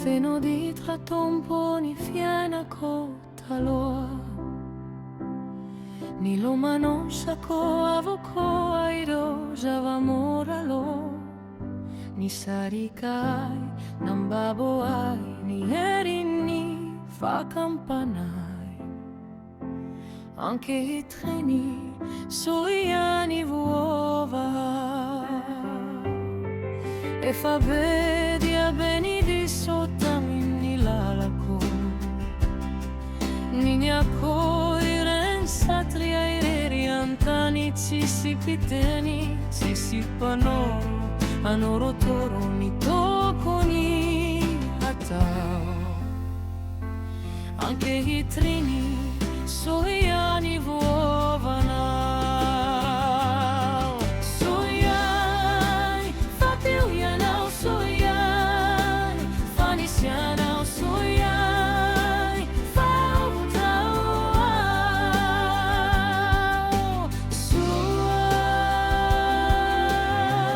Feno di tratompo ni fiena kotaloa Ni loma non shako avoko aido java moralo Ni sarikai nambabo ai ni erini fa campanai Anche i treni soiani vuova E fa vedia beni di sotamini lalako Ninia koiren satria ireri antani Cisi piteni, cisi panoro Anoro toro ni toko ni atao Anche i treni soiani vuovano Soiani, fatiuianao soiani Fanisianao soiani, fautao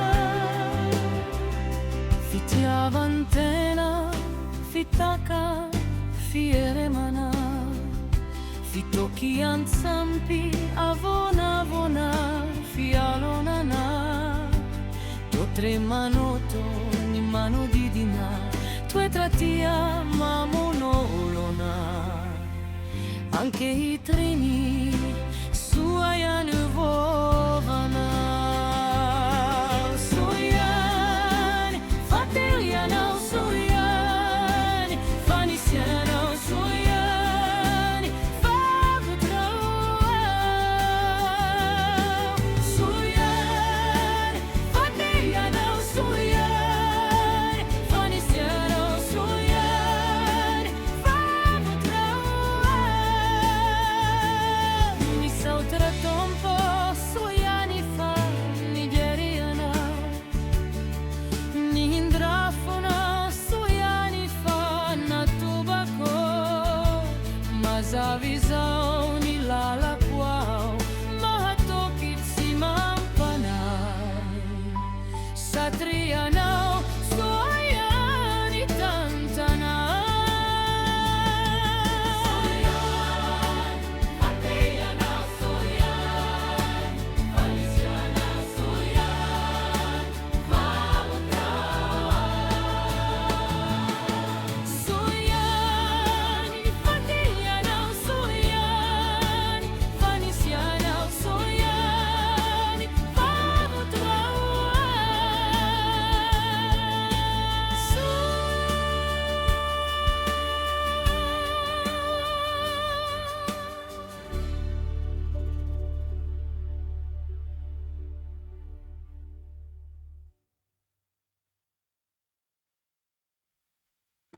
Soiani Fitiava antena, fitaka, fiere mana Fitoki ansampi, avona avona, fialonana Totre manoto, ni mano didina Tue tratia, mamonolona Anche i treni, suaianu vovana Soiani, fatelianao soiani Fanisianao soiani Soiani, fatelianao soiani Fanisianao soiani Ni sautra tompo soiani fa nigeriana Ni indrafona soiani fa na tubako Mas avis